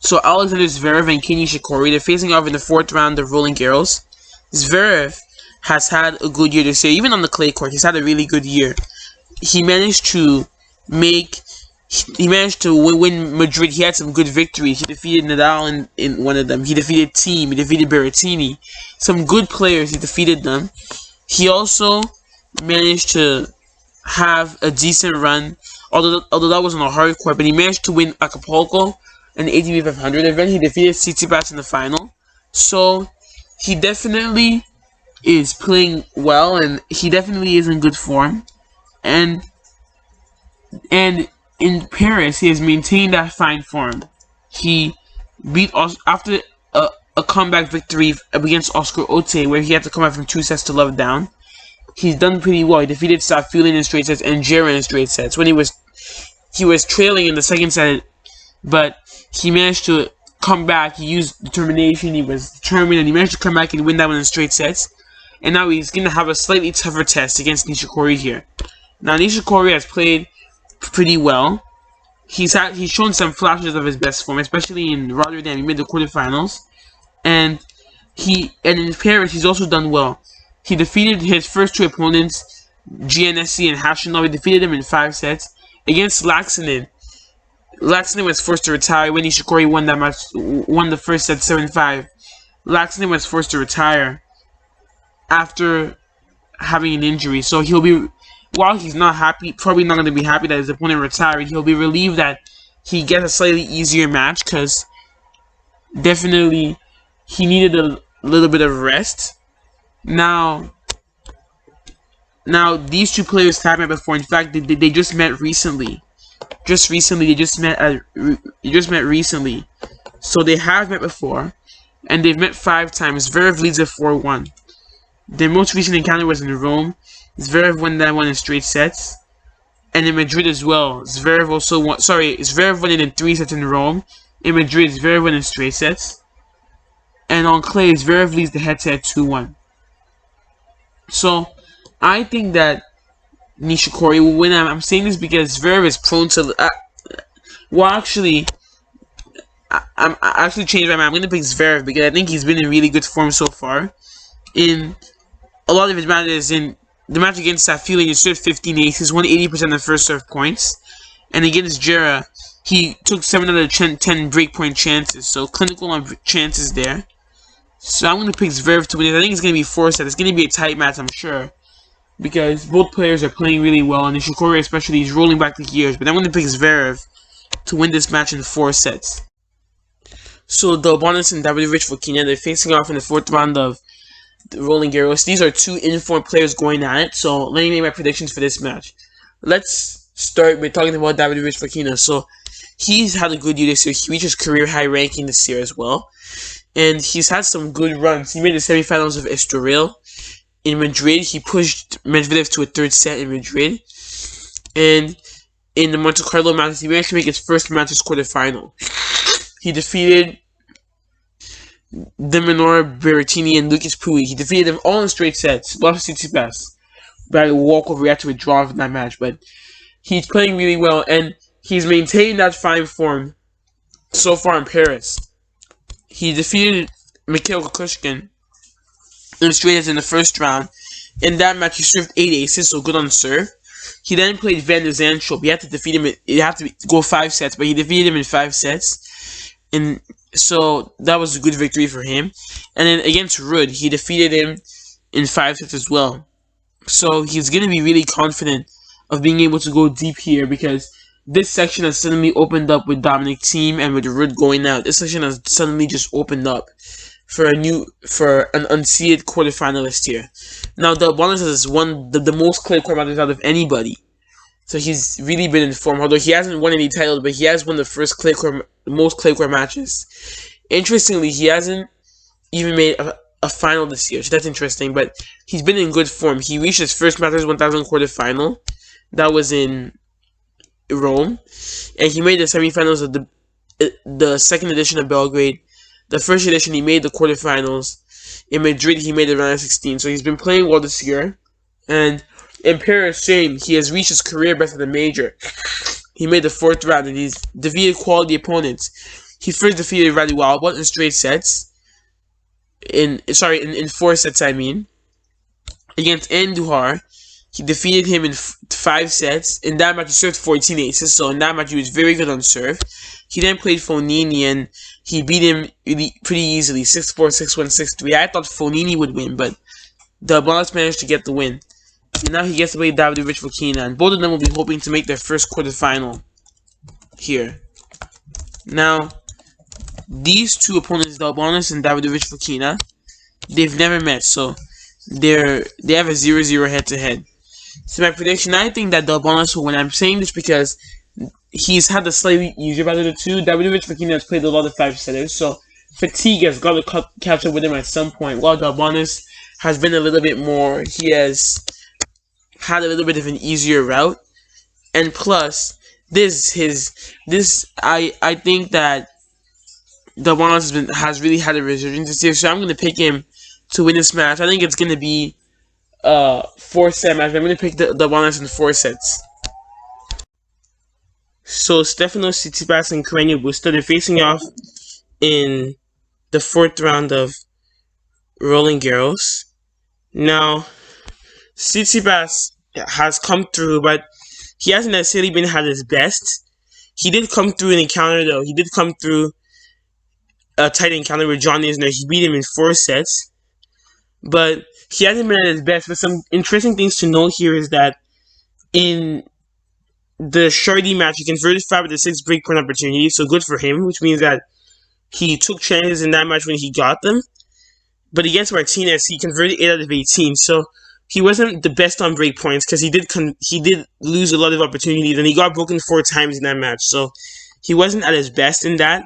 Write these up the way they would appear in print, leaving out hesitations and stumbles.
So Alexander Zverev and Kanye Shikori, they're facing off in the 4th round of Roland Garros. Zverev has had a good year this year, even on the clay court. He's had a really good year. He managed to win Madrid. He had some good victories. He defeated Nadal in one of them. He defeated Thiem. He defeated Berrettini. Some good players. He defeated them. He also managed to have a decent run, although that was on a hard court. But he managed to win Acapulco, an ATP 500 event. He defeated Tsitsipas in the final. So he definitely is playing well, and he definitely is in good form. And in Paris, he has maintained that fine form. He beat after a comeback victory against Oscar Otte, where he had to come back from 2 sets to love down. He's done pretty well. He defeated Safiullin in straight sets and Garren in straight sets. When he was trailing in the 2nd set, but he managed to come back. He used determination. He was determined, and he managed to come back and win that one in straight sets. And now he's going to have a slightly tougher test against Nishikori here. Now Nishikori has played pretty well. He's shown some flashes of his best form, especially in Rotterdam. He made the quarterfinals, and in Paris he's also done well. He defeated his first 2 opponents, GNSC and Hashinov. He defeated him in 5 sets. Against Laxinen, Laxinen was forced to retire when Nishikori won that match, won the first set 7-5. Laxinen was forced to retire after having an injury, so he'll be. While he's not happy, probably not going to be happy that his opponent retired, he'll be relieved that he gets a slightly easier match, because definitely he needed a little bit of rest. Now these 2 players have met before. In fact, they just met recently. They just met recently. So they have met before, and they've met 5 times. Zverev leads at 4-1. Their most recent encounter was in Rome. Zverev won that one in straight sets. And in Madrid as well. Zverev won it in 3 sets in Rome. In Madrid, Zverev won in straight sets. And on clay, Zverev leads the head-to-head 2-1. So, I think that Nishikori will win. I'm saying this because Zverev is prone to... I actually changed my mind. I'm going to pick Zverev because I think he's been in really good form so far. In a lot of his matches, in the match against Safiullin, he served 15 aces, won 80% of the first serve points. And against Jera, he took 7 out of 10 breakpoint chances. So clinical on chances there. So I'm going to pick Zverev to win it. I think it's going to be 4 sets. It's going to be a tight match, I'm sure, because both players are playing really well, and Nishikori especially is rolling back the gears. But I'm going to pick Zverev to win this match in 4 sets. So Delbonis and Davidovich Fokina, they're facing off in the 4th round of Roland Garros. These are 2 informed players going at it. So let me make my predictions for this match. Let's start by talking about Davidovich Fokina. So he's had a good year this year. He reached his career high ranking this year as well. And he's had some good runs. He made the semifinals of Estoril. In Madrid, he pushed Medvedev to a 3rd set in Madrid. And in the Monte Carlo matches, he managed to make his first Masters quarterfinal. He defeated Deminor, Berrettini, and Lucas Pouille. He defeated them all in straight sets. Lost to Tsitsipas by a walkover. He had to withdraw from that match. But he's playing really well, and he's maintained that fine form so far in Paris. He defeated Mikhail Kukushkin in straight sets in the first round. In that match, he served 8 aces, so good on the serve. He then played Van de Zandschulp. He had to defeat him. He had to go 5 sets, but he defeated him in 5 sets. And so that was a good victory for him. And then against Ruud, he defeated him in 5 sets as well. So he's going to be really confident of being able to go deep here, because this section has suddenly opened up with Dominic Thiem and with Ruud going out. This section has suddenly just opened up for an unseeded quarterfinalist here. Now, Delbonis has won the most clay court matches out of anybody. So he's really been in form. Although he hasn't won any titles, but he has won the most clay court matches. Interestingly, he hasn't even made a final this year. So that's interesting. But he's been in good form. He reached his first Masters 1000 quarterfinal. That was in Rome. And he made the semifinals of the second edition of Belgrade. The first edition, he made the quarterfinals. In Madrid, he made the round of 16. So he's been playing well this year. And in Paris, same. He has reached his career best at the major. He made the 4th round, and he's defeated quality opponents. He first defeated Raddy Wildbolt in straight sets. In 4 sets, I mean. Against Andujar, he defeated him in 5 sets. In that match, he served 14 aces, so in that match, he was very good on serve. He then played Fognini, and he beat him pretty easily, 6-4, 6-1, 6-3. I thought Fognini would win, but Delbonis managed to get the win. And now he gets to play Davidovich Fokina, and both of them will be hoping to make their first quarterfinal here. Now, these two opponents, Delbonis and Davidovich Fokina, they've never met, so they have a 0-0 head-to-head. So my prediction, I think that Delbonis will win. I'm saying this because he's had the slightly easier battle of the two. Davidovich Fokina has played a lot of 5-setters, so fatigue has got to catch up with him at some point. While Delbonis has been a little bit more, he has had a little bit of an easier route, and plus I think that Delbonis has really had a resurgence this year, so I'm gonna pick him to win this match. I think it's gonna be 4-set match. I'm gonna pick Delbonis in 4 sets. So Stefanos Tsitsipas and Carreño Busta, they're facing off in the 4th round of Roland Garros. Now, Tsitsipas has come through, but he hasn't necessarily been at his best. He did come through an encounter, though. He did come through a tight encounter with John Isner. He beat him in 4 sets, but he hasn't been at his best. But some interesting things to note here is that in the Shardy match, he converted 5 of the 6 breakpoint opportunities, so good for him, which means that he took chances in that match when he got them. But against Martinez, he converted 8 out of 18, so he wasn't the best on breakpoints because he did lose a lot of opportunities, and he got broken 4 times in that match, so he wasn't at his best in that.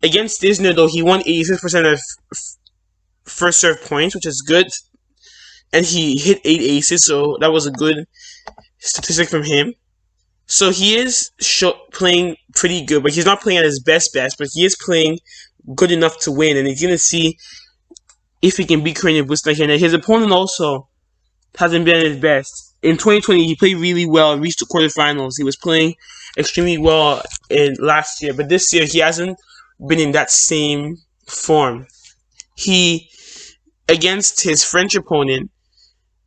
Against Isner, though, he won 86% of first serve points, which is good, and he hit 8 aces, so that was a good statistic from him. So he is playing pretty good, but he's not playing at his best, but he is playing good enough to win, and he's going to see if he can beat Carreño Busta here. Now, his opponent also hasn't been at his best. In 2020, he played really well, reached the quarterfinals. He was playing extremely well last year, but this year he hasn't been in that same form. Against his French opponent,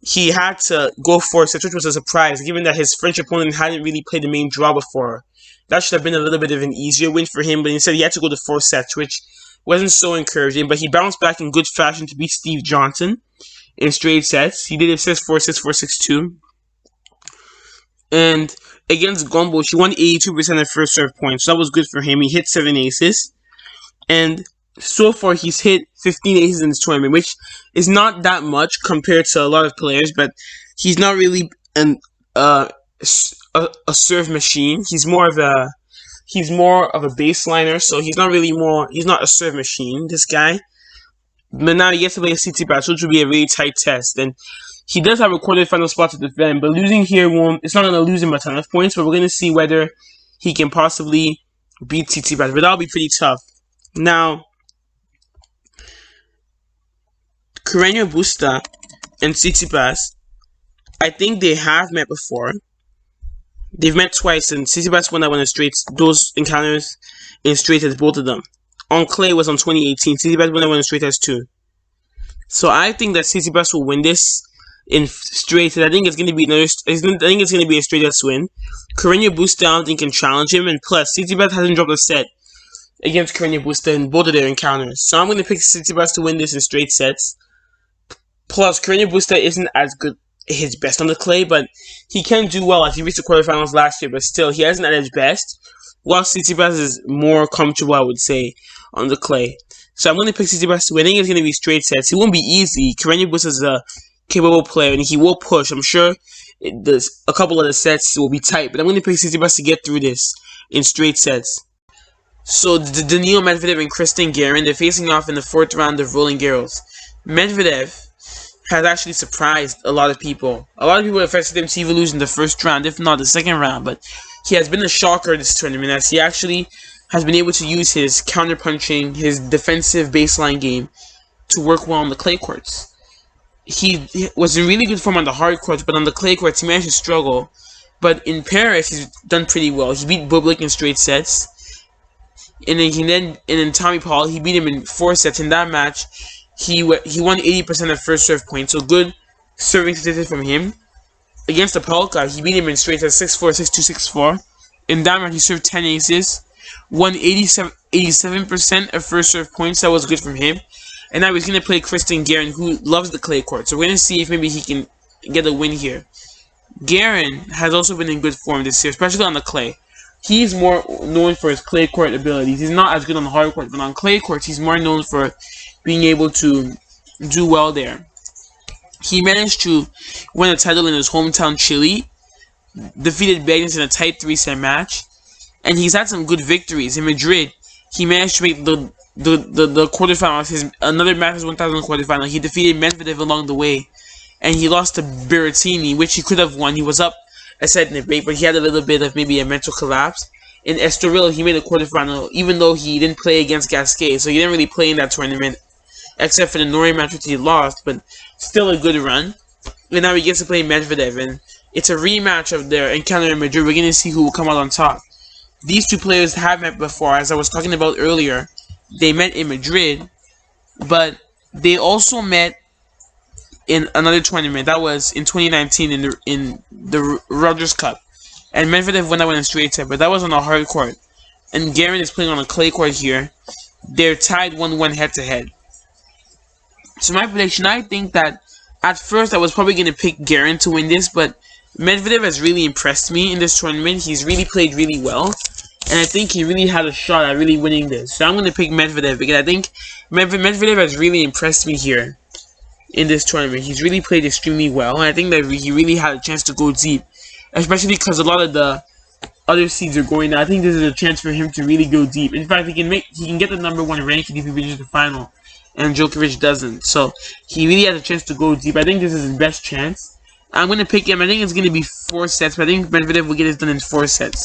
he had to go 4 sets, which was a surprise, given that his French opponent hadn't really played the main draw before. That should have been a little bit of an easier win for him, but instead he had to go to 4 sets, which wasn't so encouraging, but he bounced back in good fashion to beat Steve Johnson in straight sets. He did it 6-4, 6-4, 6-2. And against Gombosch, he won 82% of first serve points, so that was good for him. He hit 7 aces. And so far, he's hit 15 aces in this tournament, which is not that much compared to a lot of players, but he's not really a serve machine. He's more of a baseliner, so he's not a serve machine, this guy. But now he gets to play a Tsitsipas, which will be a really tight test. And he does have a quarterfinal spot to defend, but losing here it's not going to lose him a ton of points, but we're going to see whether he can possibly beat Tsitsipas, but that'll be pretty tough. Now, Carreño Busta and Tsitsipas, I think they have met before. They've met twice, and Tsitsipas won that one in straights. Those encounters in straight as both of them. On clay was on 2018. Tsitsipas won that one in straight as too. So I think that Tsitsipas will win this in straight. I think it's going to be a straight as win. Carreño Busta, I don't think, can challenge him, and plus Tsitsipas hasn't dropped a set against Carreño Busta in both of their encounters. So I'm going to pick Tsitsipas to win this in straight sets. Plus, Carreño Busta isn't as good his best on the clay, but he can do well as he reached the quarterfinals last year, but still, he hasn't at his best, while Tsitsipas is more comfortable, I would say, on the clay. So I'm going to pick Tsitsipas to win. I think it's going to be straight sets. It won't be easy. Carreño Busta is a capable player, and he will push. I'm sure a couple of the sets will be tight, but I'm going to pick Tsitsipas to get through this in straight sets. So, Daniil Medvedev and Cristian Garin, they're facing off in the 4th round of Roland Garros. Medvedev has actually surprised a lot of people. A lot of people expected him to even lose in the first round, if not the second round, but he has been a shocker this tournament, as he actually has been able to use his counter-punching, his defensive baseline game to work well on the clay courts. He was in really good form on the hard courts, but on the clay courts, he managed to struggle. But in Paris, he's done pretty well. He beat Bublik in straight sets. and then Tommy Paul, he beat him in 4 sets. In that match, he won 80% of first serve points, so good serving statistics from him. Against the Polka, he beat him in straight sets 6-4, 6-2, 6-4. In that match, he served 10 aces, won 87% of first serve points. That was good from him. And now he's going to play Cristian Garin, who loves the clay court. So we're going to see if maybe he can get a win here. Garren has also been in good form this year, especially on the clay. He's more known for his clay court abilities. He's not as good on the hard court, but on clay courts, he's more known for being able to do well there. He managed to win a title in his hometown, Chile, defeated Bagnes in a tight 3-set match, and he's had some good victories. In Madrid, he managed to make the quarterfinals. Another Masters 1000 quarterfinal. He defeated Medvedev along the way, and he lost to Berrettini, which he could have won. He was up a set in the break, but he had a little bit of maybe a mental collapse. In Estoril, he made a quarterfinal, even though he didn't play against Gasquet, so he didn't really play in that tournament, except for the Norrie match which he lost, but still a good run. And now he gets to play Medvedev, and it's a rematch of their encounter in Madrid. We're going to see who will come out on top. These two players have met before, as I was talking about earlier. They met in Madrid, but they also met in another tournament. That was in 2019 in the Rogers Cup. And Medvedev won that one in straight set, but that was on a hard court. And Garren is playing on a clay court here. They're tied 1-1 head-to-head. So my prediction, I think that at first I was probably going to pick Garren to win this, but Medvedev has really impressed me in this tournament. He's really played really well. And I think he really had a shot at really winning this. So I'm going to pick Medvedev because I think Medvedev has really impressed me here in this tournament. He's really played extremely well. And I think that he really had a chance to go deep. Especially because a lot of the other seeds are going down. I think this is a chance for him to really go deep. In fact, he can get the #1 ranking if he reaches the final. And Djokovic doesn't. So he really has a chance to go deep. I think this is his best chance. I'm going to pick him. I think it's going to be 4 sets. But I think Medvedev will get it done in 4 sets.